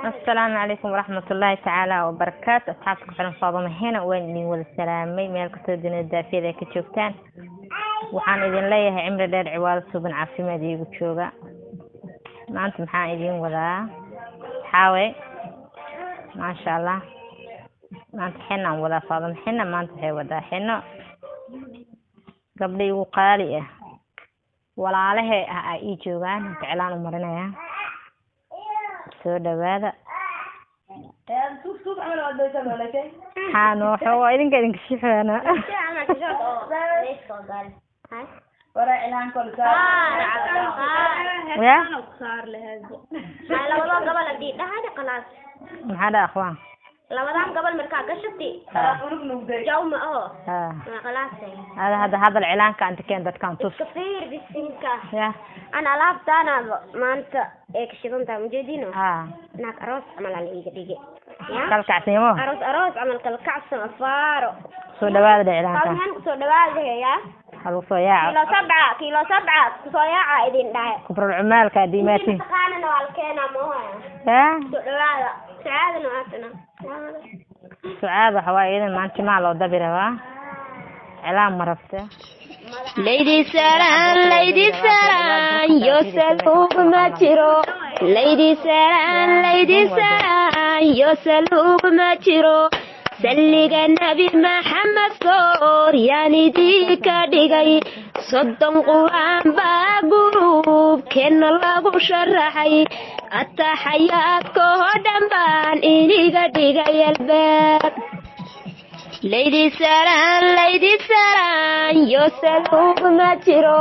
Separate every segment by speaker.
Speaker 1: السلام عليكم ورحمة الله تعالى وبركاته. أصحابكم حلم فاضمة هنا وين والسلامي مالك تدين الدافية ذيك تشوفتان وحان إذن ليه عمر دير عوال سوبن عافيمة دي وتشوغا ما أنتم حان إذن ولا حاوي ما شاء الله ما أنت حنا ولا فاضمة حنا ما أنت هي ودا حنا قبلي وقالي ولا عليه أي جوغان إعلان مرنا soo dhawaada حانو حوا idinka shifana wara ilaan kol ya saar leeyahay labada gabal hadii dhaxada qalaas maxaa akhwaan labadan gabal marka gashatay jawma qalaas hada العلانka anta keen dadkan tus kafir bisinka ya ana laabtana maanta eekshidanta mujeedino naak aroos amal aan iga dhige ya kalkacsiimo aroos amal kalkacsan afaaro soo dhawaada العلانka soo dhawaada ya hal soo yaa kilo 7 soo yaa idin dhahay kubro umaalka diimaati qaanan walkeena ma ya soo dhawaada saadana aatana سعاد حوايد ما أنت ما لو دبرها علام مرفته
Speaker 2: Lady Saran yourself machiro Lady Saran yourself machiro سلق النبي محمد صور يعني ديك ديغي صدم قرآن باقروب كن الله شرحي التحيات كهدن بان إنيغ ديغي الباب Lady Saran yourself machiro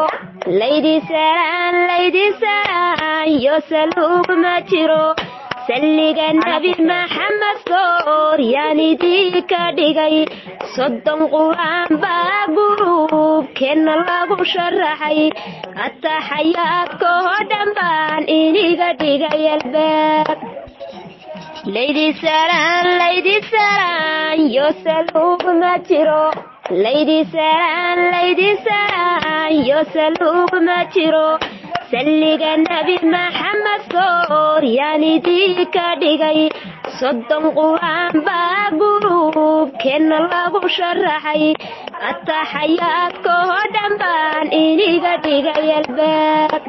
Speaker 2: Lady Saran yourself machiro سلق النبي محمد صور يعني ديك ديغي صدم قرآن باقروب كن الله شرحي التحيات كهدن بان إنيغ ديغي الباب Lady Saran yourself machiro Lady Saran yourself machiro سلق النبي محمد صور يعني ديك ديغي صدم قرآن باقروب كن الله شرحي التحيات كهدن بان إنيغ ديغي الباب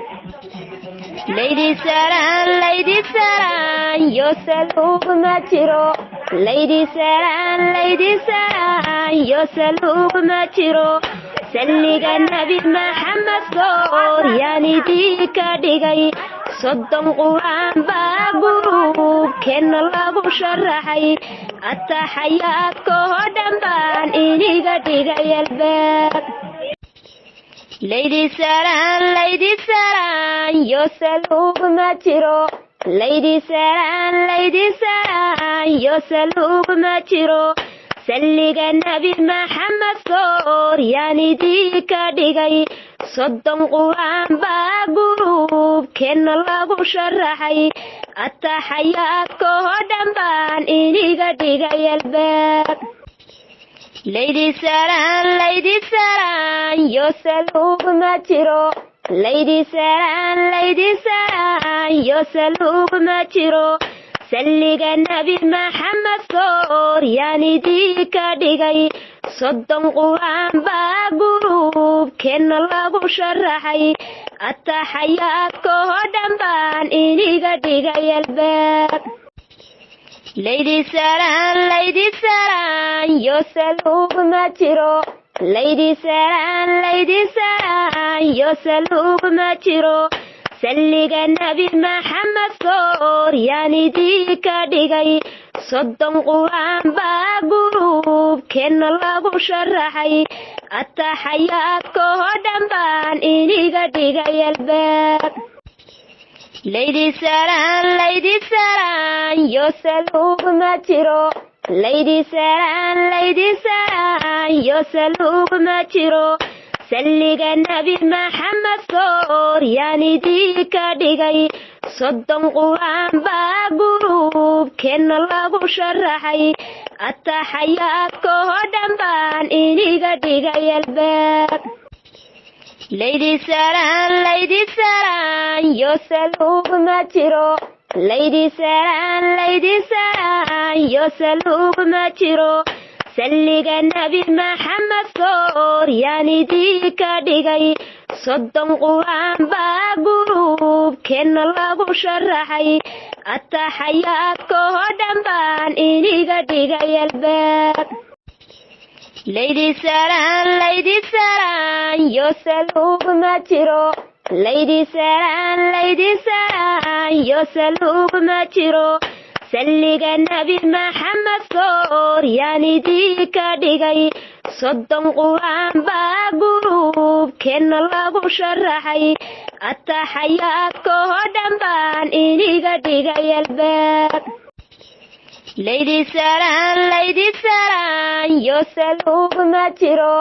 Speaker 2: Lady Saran yourself machiro Lady Saran yourself machiro سلق النبي محمد صور يعني ديك ديغي صدم قرآن باقروب كن الله شرحي التحيات كهدن بان إنيغ ديغي الباب Lady Saran yourself machiro Lady Saran yourself machiro سلق النبي محمد صور يعني ديك ديغي صدم قرآن باقروب كن الله شرحي التحيات كهدن بان إنيغ ديغي الباب Lady Saran yourself machiro Lady Saran yourself machiro سلق النبي محمد صور يعني ديك ديغي صدم قرآن باقروب كن الله شرحي التحيات كهدن بان إنيغ ديغي الباب Lady Saran yourself machiro Lady Saran yourself machiro سلق النبي محمد صور يعني ديك ديغي صدم قرآن باقروب كن الله شرحي التحيات كهدن بان إنيغ ديغي الباب Lady Saran yourself machiro Lady Saran yourself machiro سلق النبي محمد صور يعني ديك ديغي صدم قرآن باقروب كن الله شرحي التحيات كهدن بان إنيغ ديغي الباب Lady Saran, yo salug machiro. Lady Saran, yo salug machiro. Salliga Nabi Muhammad soor yani dika dhigay soddon quraan baa gurubkeenna lagu sharaxay ataxayaadkoo dhan baan iniga dhigay albaab Lady Saran, yo salug ma jiro. Lady Saran, yo salug ma jiro. Salliga Nabi Muhammad soor yani dika dhigay soddon quraan baa gurubkeenna lagu sharaxay ataxayaadkoo dhan baan iniga dhigay albaab Lady Saran, yo salug ma jiro.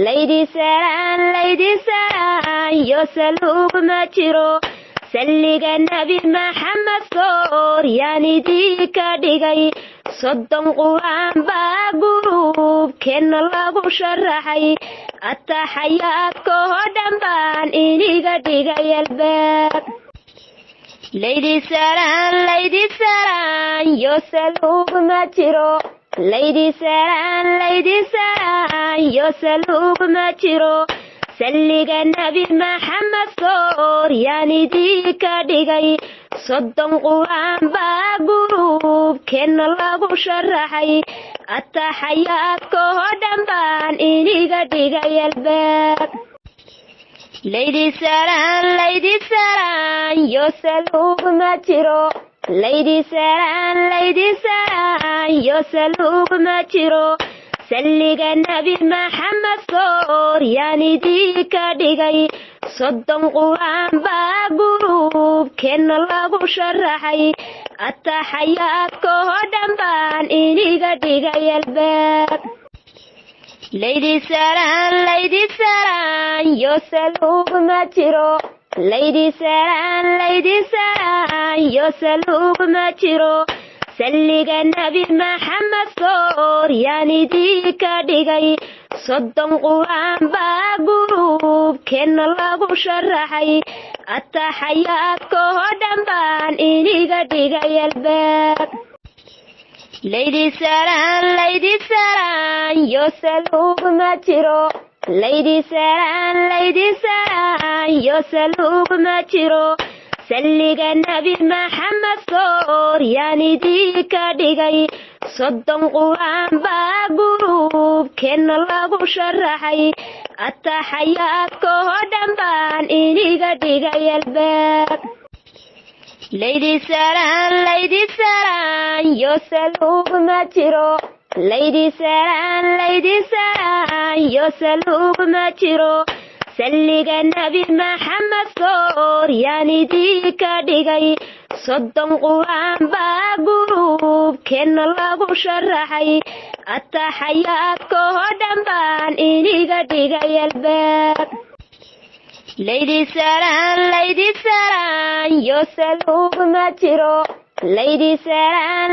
Speaker 2: Lady Saran, yo salug ma jiro. Salliga Nabi Muhammad soor yani dika dhigay soddon quraan baa gurubkeenna lagu sharaxay ataxayaadkoo dhan baan iniga dhigay albaab Lady Saran, yo salug ma jiro. Lady Saran, yo salug ma jiro. Salliga Nabi Muhammad soor yani dika dhigay soddon quraan baa gurubkeenna lagu sharaxay ataxayaadkoo dhan baan iniga dhigay albaab Lady Saran, yo salug ma jiro. Lady Saran, yo salug ma jiro. Salliga Nabi Muhammad soor yani dika dhigay soddon quraan baa gurubkeenna lagu sharaxay ataxayaadkoo dhan baan iniga dhigay albaab Lady Saran, yo salug ma jiro. Lady Saran, yo salug ma jiro. Salliga Nabi Muhammad soor yani dika dhigay soddon quraan baa gurubkeenna lagu sharaxay ataxayaadkoo dhan baan iniga dhigay albaab Lady Saran, yo salug ma jiro. Lady Saran, yo salug ma jiro. Salliga Nabi Muhammad soor yani dika dhigay soddon quraan baa gurubkeenna lagu sharaxay ataxayaadkoo dhan baan iniga dhigay albaab Lady Saran, yo salug ma jiro. Lady Saran, yo salug ma jiro. Salliga Nabi Muhammad soor yani dika dhigay soddon quraan baa gurubkeenna lagu sharaxay ataxayaadkoo dhan baan iniga dhigay albaab Lady Saran, yo salug ma jiro. Lady Saran,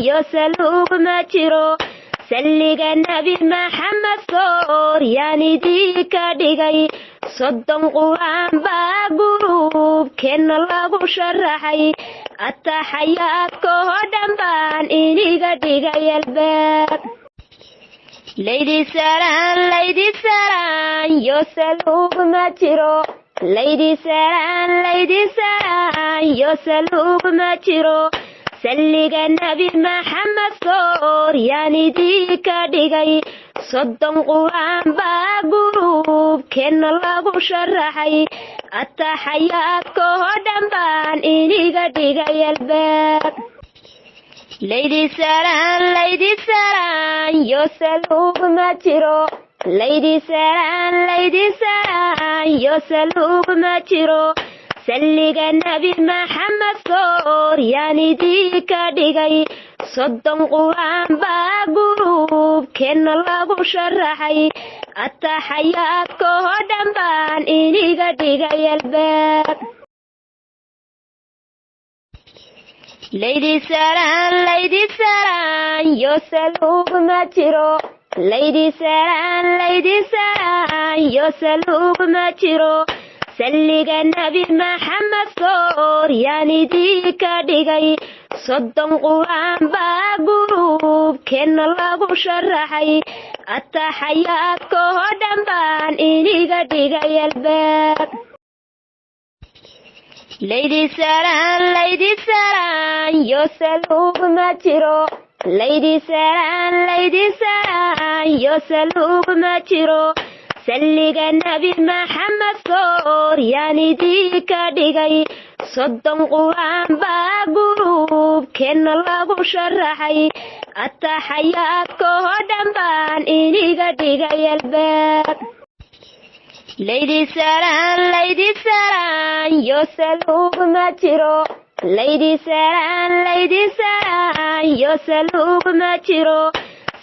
Speaker 2: yo salug ma jiro. Salliga Nabi Muhammad soor yani dika dhigay soddon quraan baa gurubkeenna lagu sharaxay ataxayaadkoo dhan baan iniga dhigay albaab Lady Saran, yo salug ma jiro. Lady Saran, yo salug ma jiro. Salliga Nabi Muhammad soor yani dika dhigay soddon quraan baa gurubkeenna lagu sharaxay ataxayaadkoo dhan baan iniga dhigay albaab Lady Saran, yo salug ma jiro. Lady Saran, yo salug ma jiro. Salliga Nabi Muhammad soor yani dika dhigay soddon quraan baa gurubkeenna lagu sharaxay ataxayaadkoo dhan baan iniga dhigay albaab Lady Saran, yo salug ma jiro. lady saran yo salug ma jiro salliga nabi maxamed soor yaanidii ka dhigay soddon quraan baa gurubkeenna lagu sharaxay ataxayaadka oo dhan baan iniga dhigay albaab lady saran yo salug ma jiro lady saran yo salug ma jiro salliga nabi maxamed soor yaanidii ka dhigay soddon quraan baa gurubkeenna lagu sharaxay ataxayaadka oo dhan baan iniga dhigay albaab lady saran yo salug ma jiro lady saran yo salug ma jiro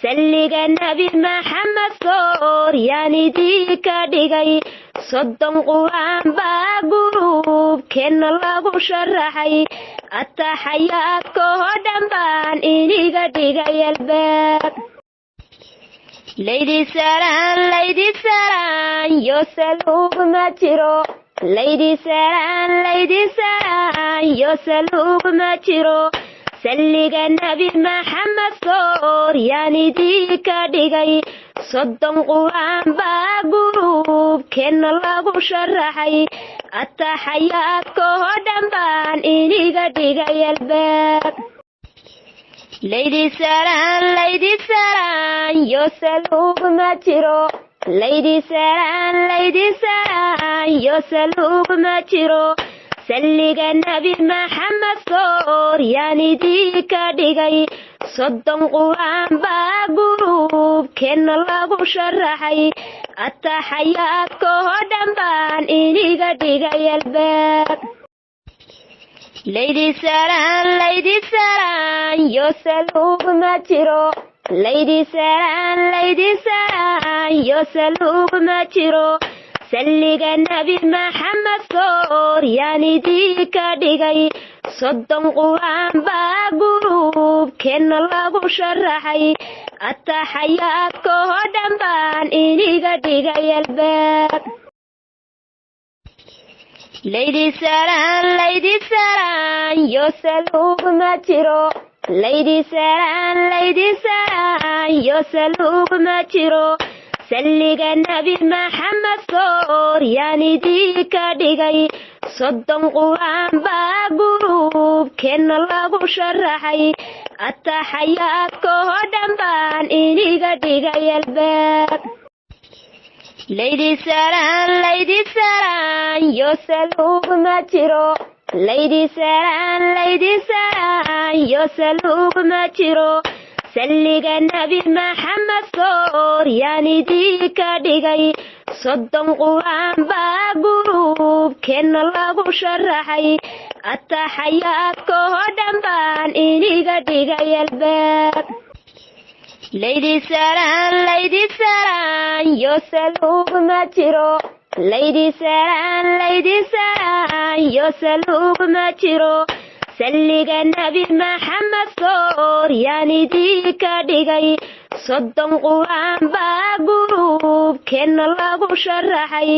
Speaker 2: salliga nabi maxamed soor yaanidii ka dhigay soddon quraan baa gurubkeenna lagu sharaxay ataxayaadka oo dhan baan iniga dhigay albaab lady saran yo salug ma jiro lady saran yo salug ma jiro salliga nabi maxamed soor yaanidii ka dhigay soddon quraan baa gurubkeenna lagu sharaxay ataxayaadka oo dhan baan iniga dhigay albaab lady saran yo salug ma jiro lady saran yo salug ma jiro salliga nabi maxamed soor yaanidii ka dhigay soddon quraan baa gurubkeenna lagu sharaxay ataxayaadka oo dhan baan iniga dhigay albaab lady saran yo salug ma jiro lady saran yo salug ma jiro salliga nabi maxamed soor yaanidii ka dhigay soddon quraan baa gurubkeenna lagu sharaxay ataxayaadka oo dhan baan iniga dhigay albaab lady saran yo salug ma jiro lady saran yo salug ma jiro salliga nabi maxamed soor yaanidii ka dhigay soddon quraan baa gurubkeenna lagu sharaxay ataxayaadka oo dhan baan iniga dhigay albaab lady saran yo salug ma jiro lady saran yo salug ma jiro salliga nabi maxamed soor yaanidii ka dhigay soddon quraan baa gurubkeenna lagu sharaxay ataxayaadka oo dhan baan iniga dhigay albaab lady saran yo salug ma jiro lady saran yo salug ma jiro salliga nabi maxamed soor yaanidii ka dhigay soddon quraan baa gurubkeenna lagu sharaxay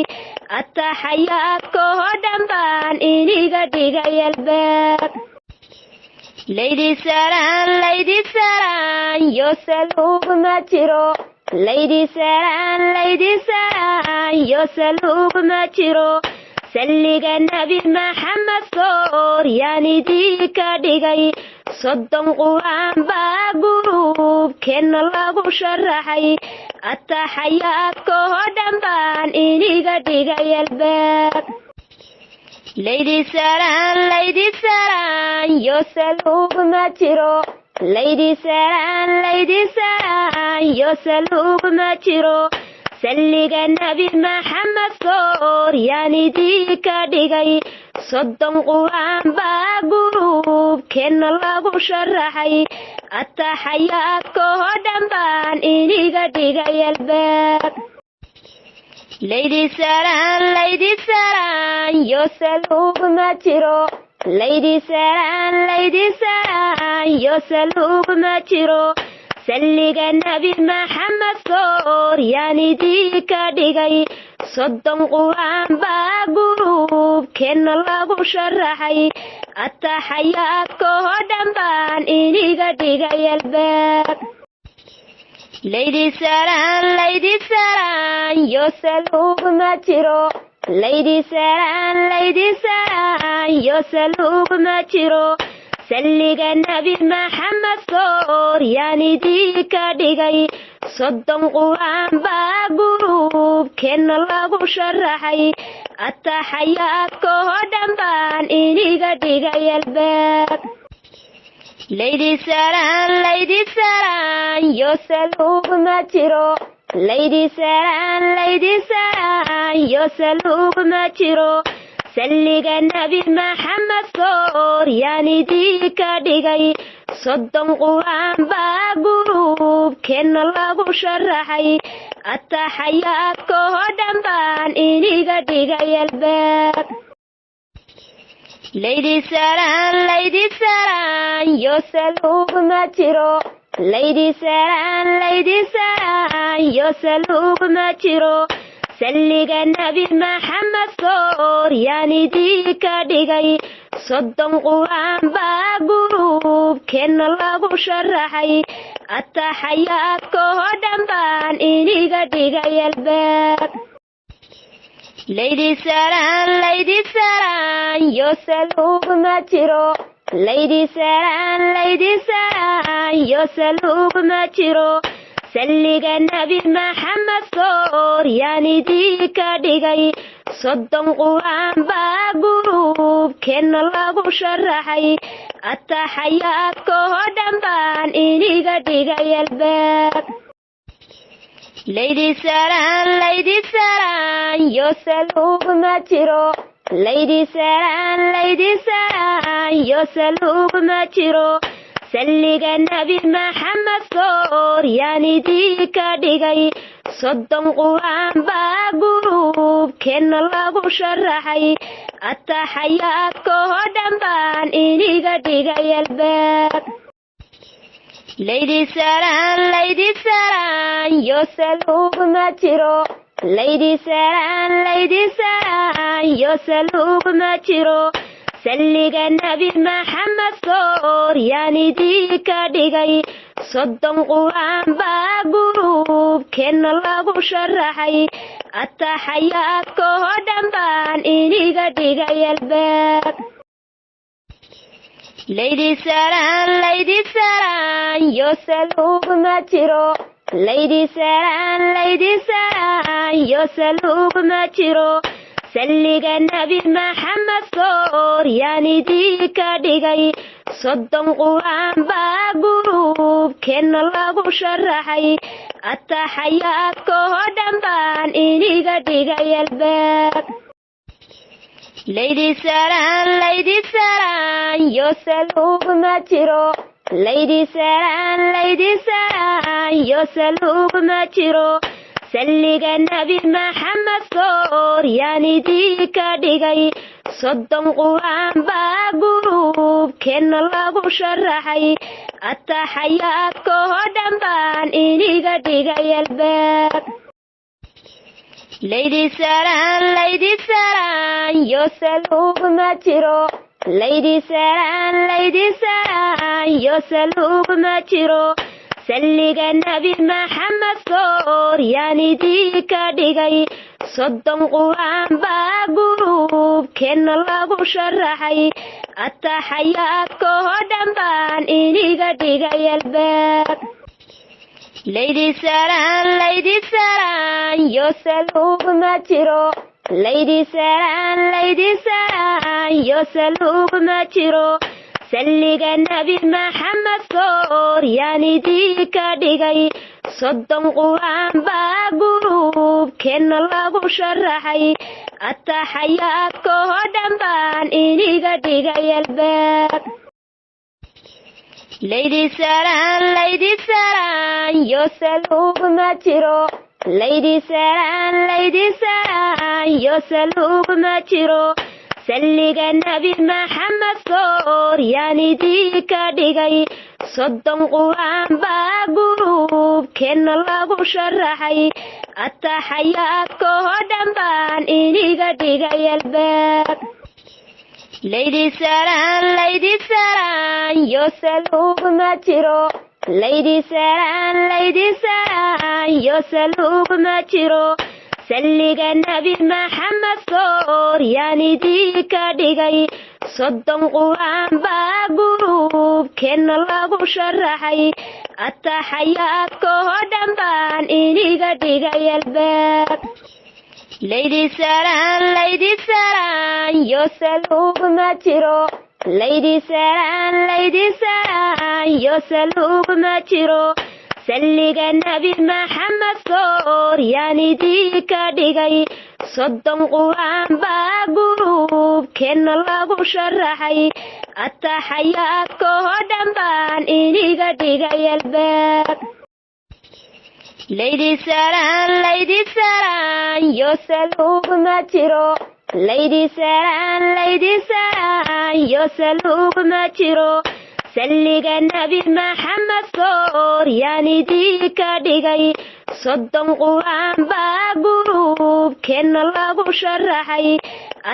Speaker 2: ataxayaadka oo dhan baan iniga dhigay albaab lady saran yo salug ma jiro lady saran yo salug ma jiro salliga nabi maxamed soor yaanidii ka dhigay soddon quraan baa gurubkeenna lagu sharaxay ataxayaadka oo dhan baan iniga dhigay albaab lady saran yo salug ma jiro lady saran yo salug ma jiro salliga nabi maxamed soor yaanidii ka dhigay soddon quraan baa gurubkeenna lagu sharaxay ataxayaadka oo dhan baan iniga dhigay albaab lady saran yo salug ma jiro lady saran yo salug ma jiro salliga nabi maxamed sooryaanidii ka dhigay soddon qur'aan baa gurubkeenna lagu sharaxay ataxayaadkoo dhan baan iniga dhigay albaab laydi salaan yo saluug ma jiro laydi salaan yo saluug ma jiro salliga nabi maxamed sooryaanidii ka dhigay soddon qur'aan baa gurubkeenna lagu sharaxay ataxayaadkoo dhan baan iniga dhigay albaab laydi salaan yo saluug ma jiro laydi salaan yo saluug ma jiro salliga nabi maxamed sooryaanidii ka dhigay soddon qur'aan baa gurubkeenna lagu sharaxay ataxayaadkoo dhan baan iniga dhigay albaab laydi salaan yo saluug ma jiro laydi salaan yo saluug ma jiro salliga nabi maxamed sooryaanidii ka dhigay soddon qur'aan baa gurubkeenna lagu sharaxay ataxayaadkoo dhan baan iniga dhigay albaab laydi salaan yo saluug ma jiro laydi salaan yo saluug ma jiro salliga nabi maxamed sooryaanidii ka dhigay soddon qur'aan baa gurubkeenna lagu sharaxay ataxayaadkoo dhan baan iniga dhigay albaab laydi salaan yo saluug ma jiro laydi salaan yo saluug ma jiro salliga nabi maxamed sooryaanidii ka dhigay soddon qur'aan baa gurubkeenna lagu sharaxay ataxayaadkoo dhan baan iniga dhigay albaab laydi salaan yo saluug ma jiro laydi salaan yo saluug ma jiro salliga nabi maxamed sooryaanidii ka dhigay soddon qur'aan baa gurubkeenna lagu sharaxay ataxayaadkoo dhan baan iniga dhigay albaab laydi salaan yo saluug ma jiro laydi salaan yo saluug ma jiro salliga nabi maxamed sooryaanidii ka dhigay soddon qur'aan baa gurubkeenna lagu sharaxay ataxayaadkoo dhan baan iniga dhigay albaab laydi salaan yo saluug ma jiro laydi salaan yo saluug ma jiro salliga nabi maxamed sooryaanidii ka dhigay soddon qur'aan baa gurubkeenna lagu sharaxay ataxayaadkoo dhan baan iniga dhigay albaab laydi salaan yo saluug ma jiro laydi salaan yo saluug ma jiro salliga nabi maxamed sooryaanidii ka dhigay soddon qur'aan baa gurubkeenna lagu sharaxay ataxayaadkoo dhan baan iniga dhigay albaab laydi salaan yo saluug ma jiro laydi salaan yo saluug ma jiro salliga nabi maxamed sooryaanidii ka dhigay soddon qur'aan baa gurubkeenna lagu sharaxay ataxayaadkoo dhan baan iniga dhigay albaab laydi salaan yo saluug ma jiro laydi salaan yo saluug ma jiro salliga nabi maxamed sooryaanidii ka dhigay soddon quraan baa gurubkeenna lagu sharaxay ataxayaadkoo dhan baan iniga dhigay albaab laydi salaan yo saluug ma jiro laydi salaan yo saluug ma jiro salliga nabi maxamed soor yaan idinka dhigay soddon quraan baa gurubkeenna lagu sharaxay ataxayaadkoo dhan baan iniga dhigay albaab laydi salaan yo saluug ma jiro laydi salaan yo saluug ma jiro salliga nabi maxamed soor yaan idinka dhigay soddon quraan baa gurubkeenna lagu sharaxay ataxayaadkoo dhan baan iniga dhigay albaab laydi salaan yo saluug ma jiro laydi salaan yo saluug ma jiro salliga nabi maxamed soor yaan idinka dhigay soddon quraan baa gurubkeenna lagu sharaxay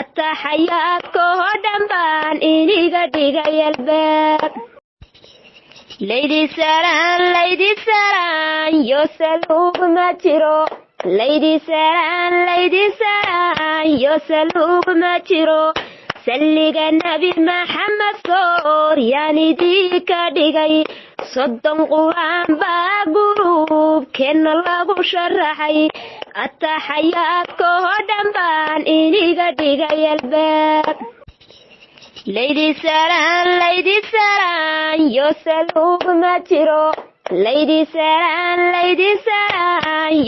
Speaker 2: ataxayaadkoo dhan baan iniga dhigay albaab laydi salaan yo saluug ma jiro laydi salaan yo saluug ma jiro salliga nabi maxamed soor yaan idinka dhigay soddon quraan baa gurubkeenna lagu sharaxay ataxayaadkoo dhan baan iniga dhigay albaab laydi salaan yo saluug ma jiro laydi salaan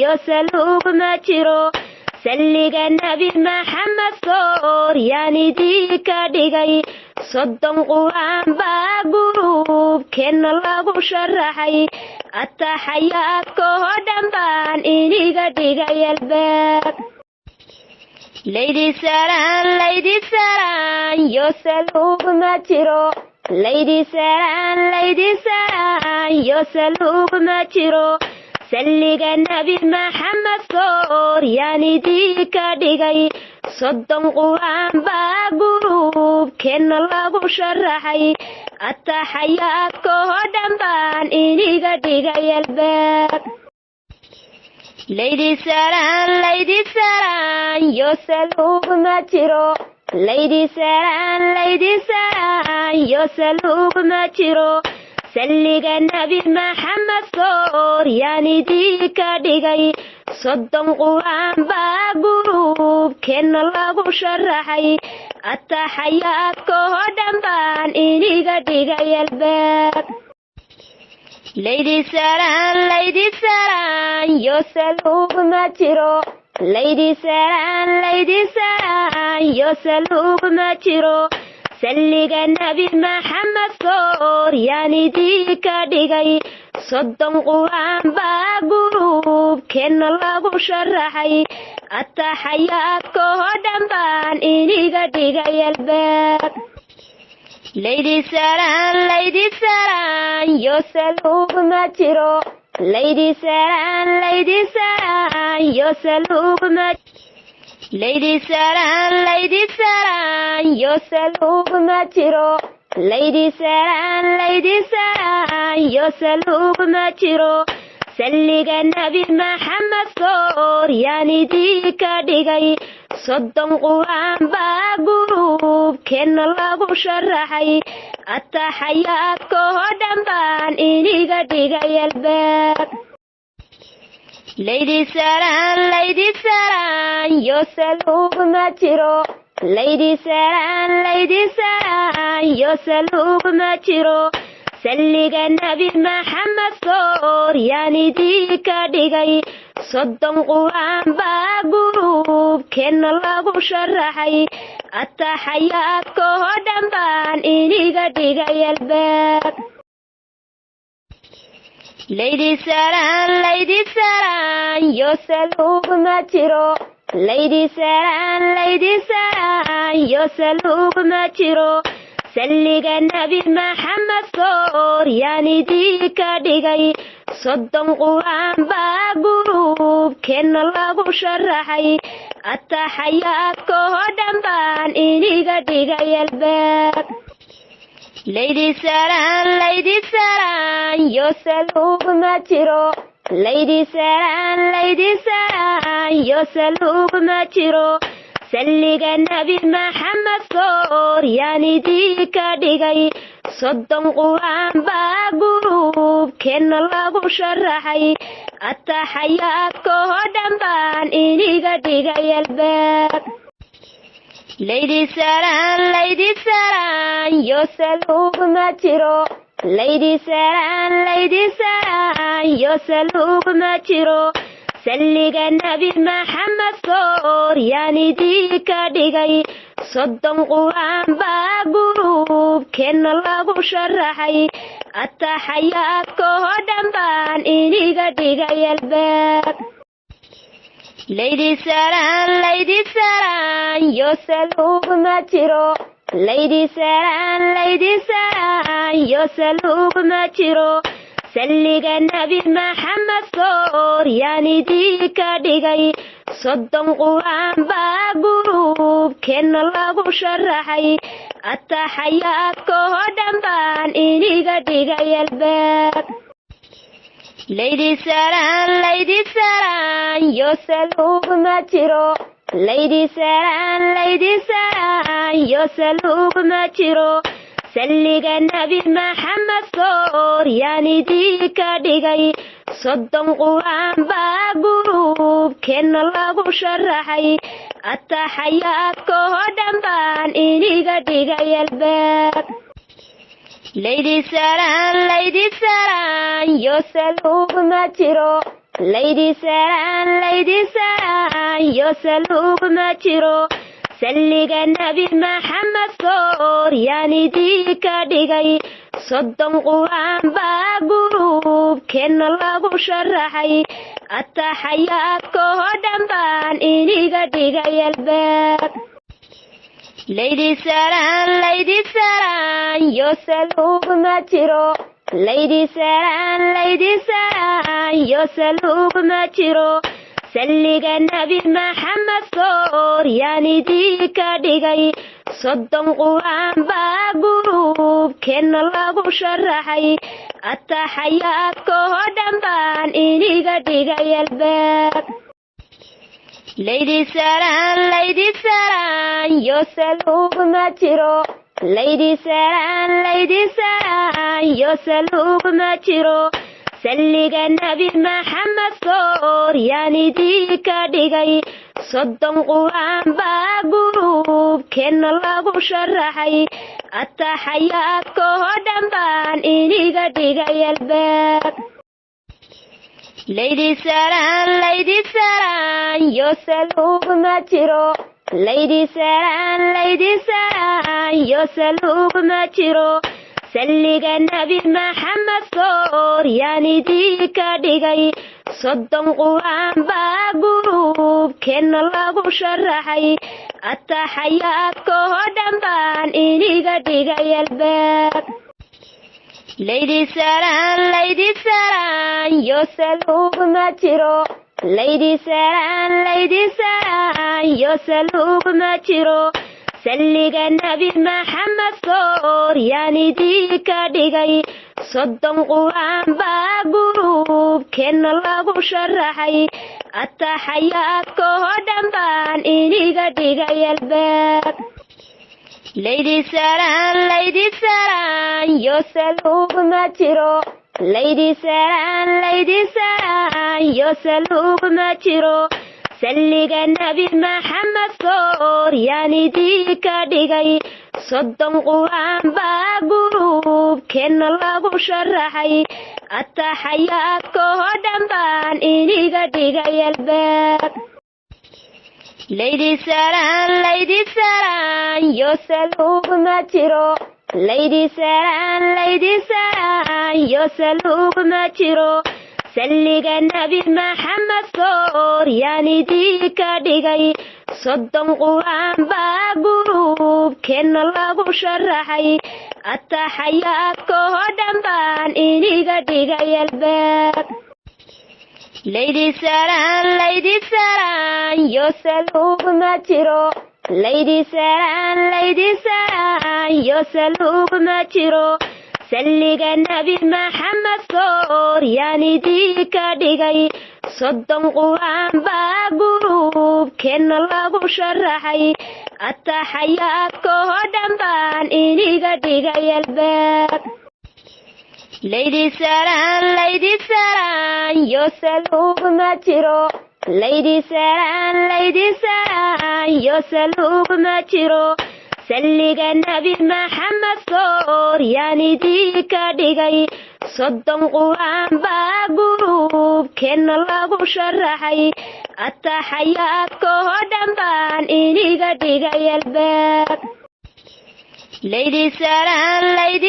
Speaker 2: yo saluug ma jiro salliga nabi maxamed soor yaan idinka dhigay soddon quraan baa gurubkeenna lagu sharaxay ataxayaadkoo dhan baan iniga dhigay albaab laydi salaan yo saluug ma jiro laydi salaan yo saluug ma jiro salliga nabi maxamed soor yaan idinka dhigay soddon quraan baa gurubkeenna lagu sharaxay ataxayaadkoo dhan baan iniga dhigay albaab laydi salaan yo saluug ma jiro laydi salaan yo saluug ma jiro salliga nabi maxamed soor yaan idinka dhigay soddon quraan baa gurubkeenna lagu sharaxay ataxayaadkoo dhan baan iniga dhigay albaab laydi salaan yo saluug ma jiro laydi salaan yo saluug ma jiro salliga nabi maxamed soor yaan idinka dhigay soddon quraan baa gurubkeenna lagu sharaxay ataxayaadkoo dhan baan iniga dhigay albaab laydi salaan yo saluug ma jiro laydi salaan yo saluug ma laydi salaan yo saluug ma jiro laydi salaan yo saluug ma jiro salliga nabi maxamed soor yaan idinka dhigay soddon quraan baa gurubkeenna lagu sharaxay ataxayaadkoo dhan baan iniga dhigay albaab laydi salaan yo saluug ma jiro laydi salaan yo saluug ma jiro salliga nabi maxamed soor yaan idinka dhigay soddon quraan baa gurubkeenna lagu sharaxay ataxayaadkoo dhan baan iniga dhigay albaab laydi salaan yo saluug ma jiro laydi salaan yo saluug ma jiro salliga nabi maxamed sooryaanidii ka dhigay soddon qur'aan baa gurubkeenna lagu sharaxay ataxayaadkoo dhan baan iniga dhigay albaab laydi saraan yo saluug ma jiro laydi saraan yo saluug ma jiro salliga nabi maxamed sooryaanidii ka dhigay soddon qur'aan baa gurubkeenna lagu sharaxay ataxayaadkoo dhan baan iniga dhigay albaab laydi saraan yo saluug ma jiro laydi saraan yo saluug ma jiro salliga nabi maxamed sooryaanidii ka dhigay soddon qur'aan baa gurubkeenna lagu sharaxay ataxayaadkoo dhan baan iniga dhigay albaab laydi saraan yo saluug ma jiro laydi saraan yo saluug ma jiro salliga nabi maxamed sooryaanidii ka dhigay soddon qur'aan baa gurubkeenna lagu sharaxay ataxayaadkoo dhan baan iniga dhigay albaab laydi saraan yo saluug ma jiro laydi saraan yo saluug ma jiro salliga nabi maxamed sooryaanidii ka dhigay soddon qur'aan baa gurubkeenna lagu sharaxay ataxayaadkoo dhan baan iniga dhigay albaab laydi saraan yo saluug ma jiro laydi saraan yo saluug ma jiro salliga nabi maxamed sooryaanidii ka dhigay soddon qur'aan baa gurubkeenna lagu sharaxay ataxayaadkoo dhan baan iniga dhigay albaab laydi saraan yo saluug ma jiro laydi saraan yo saluug ma jiro salliga nabi maxamed sooryaanidii ka dhigay soddon qur'aan baa gurubkeenna lagu sharaxay ataxayaadkoo dhan baan iniga dhigay albaab laydi saraan yo saluug ma jiro laydi saraan yo saluug ma jiro salliga nabi maxamed sooryaanidii ka dhigay soddon qur'aan baa gurubkeenna lagu sharaxay ataxayaadkoo dhan baan iniga dhigay albaab laydi saraan yo saluug ma jiro laydi saraan yo saluug ma jiro salliga nabi maxamed sooryaanidii ka dhigay soddon qur'aan baa gurubkeenna lagu sharaxay ataxayaadkoo dhan baan iniga dhigay albaab laydi saraan yo saluug ma jiro laydi saraan yo saluug ma jiro salliga nabi maxamed sooryaanidii ka dhigay soddon qur'aan baa gurubkeenna lagu sharaxay ataxayaadkoo dhan baan iniga dhigay albaab laydi saraan yo saluug ma jiro laydi saraan yo saluug ma jiro salliga nabi maxamed sooryaanidii ka dhigay soddon qur'aan baa gurubkeenna lagu sharaxay ataxayaadkoo dhan baan iniga dhigay albaab laydi saraan yo saluug ma jiro laydi saraan yo saluug ma jiro salliga nabi maxamed sooryaanidii ka dhigay صدن قرآن باقروب كنا لغو شرحي التحيات كهدن بان إنيغا ديغا يالباب ليدي ساران يوسلوب ما جيرو ليدي ساران يوسلوب ما جيرو سلق النبي محمد صور يعني ديكا ديغي صدن قرآن باقروب كنا لغو شرحي التحيات كهدن بان إنيغا ديغا يالباب ليدي ساران يوسلوب ما جيرو ليدي ساران يوسلوب ما جيرو سلق النبي محمد صور يعني ديكا ديغي صدن قرآن باقروب كنا لغو شرحي التحيات كهدن بان إنيغا ديغا يالباب ليدي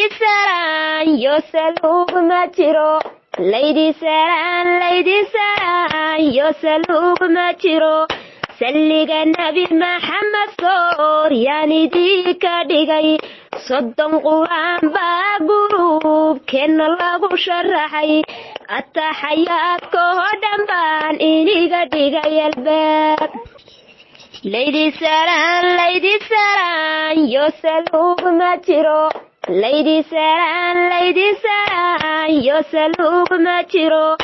Speaker 2: ساران يوسلوب ما جيرو ليدي ساران يوسلوب ما جيرو سلق النبي محمد صور يعني ديكا ديغي صدن قرآن باقروب كنا لغو شرحي التحيات كهدن بان إنيغا ديغا يالباب ليدي ساران يوسلوب ما جيرو ليدي ساران يوسلوب ما جيرو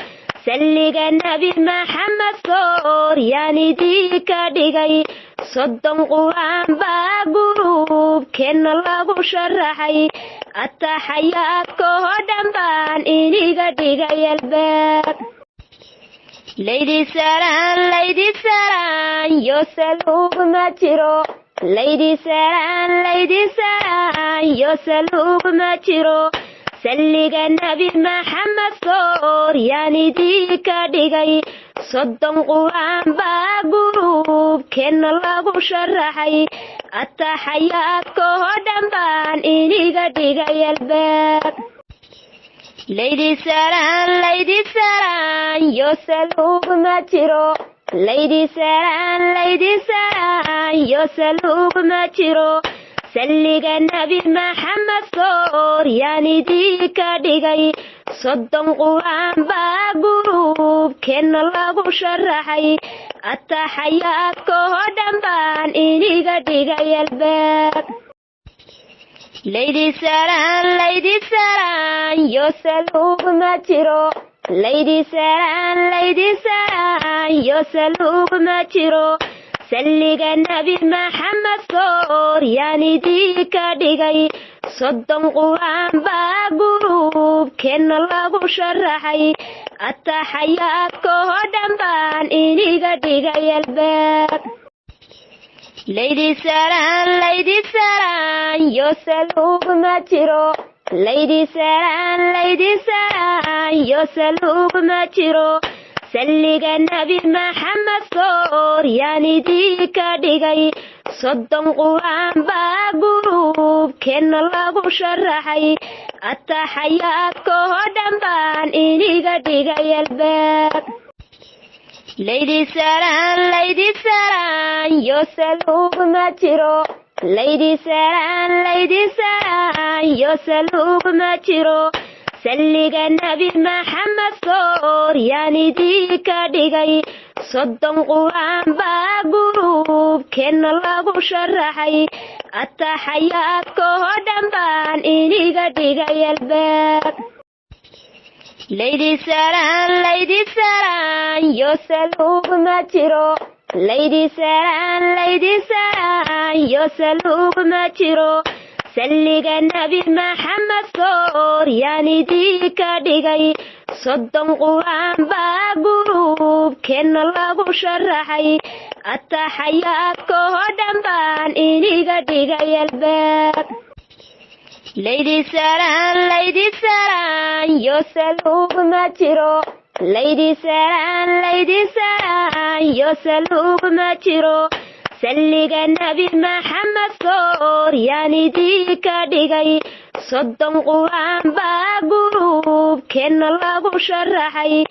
Speaker 2: سلق النبي محمد صور يعني ديكا ديغي صدن قرآن باقروب كنا لغو شرحي التحيات كهدن بان إنيغا ديغا يالباب ليدي ساران يوسلوب ما جيرو ليدي ساران يوسلوب ما جيرو سلق النبي محمد صور يعني ديكا ديغي صدن قرآن باقروب كنا لغو شرحي التحيات كهدن بان إنيغا ديغا يالباب ليدي ساران يوسلوب ما جيرو ليدي ساران يوسلوب ما جيرو سلق النبي محمد صور يعني ديكا ديغي صدن قرآن باقروب كنا لغو شرحي التحيات كهدن بان إنيغا ديغا يالباب ليدي ساران يوسلوب ما جيرو ليدي ساران يوسلوب ما جيرو سلق النبي محمد صور يعني ديكا ديغي صدن قرآن باقروب كنا لغو شرحي التحيات كهدن بان إنيغا ديغا يالباب ليدي ساران يوسلوب ما جيرو ليدي ساران يوسلوب ما جيرو سلق النبي محمد صور يعني ديكا ديغي صدن قرآن باقروب كنا لغو شرحي التحيات كهدن بان إنيغا ديغا يالباب ليدي ساران يوسلوب ما جيرو ليدي ساران يوسلوب ما جيرو سلق النبي محمد صور يعني ديكا ديغي صدن قرآن باقروب كنا لغو شرحي التحيات كهدن بان إنيغا ديغا يالباب ليدي ساران يوسلوب ما جيرو ليدي ساران يوسلوب ما جيرو سلق النبي محمد صور يعني ديكا ديغي صدن قرآن باقروب كنا لغو شرحي التحيات كهدن بان إنيغا ديغا يالباب ليدي ساران يوسلوب ما جيرو ليدي ساران يوسلوب ما جيرو سلق النبي محمد صور يعني ديكا ديغي صدن قرآن باقروب كنا لغو شرحي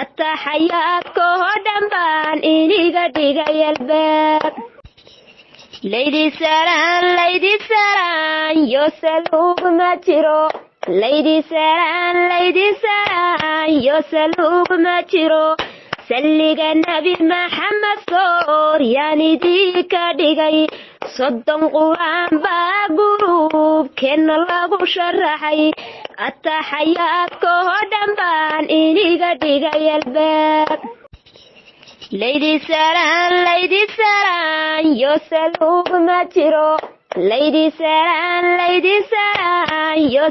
Speaker 2: التحيات كهدن بان إنيغا ديغا يالباب Lady Saran, yo salug matiro. Lady Saran, yo salug matiro. Salliga Nabi Muhammad sor, yani dika digay. Soddon Qur'an ba gurub, kenna lagu sharaxay. Attaxayaadko dhan baan iniga dhigay albaab. Lady Saran, yo salug matiro. Lady Saran, yo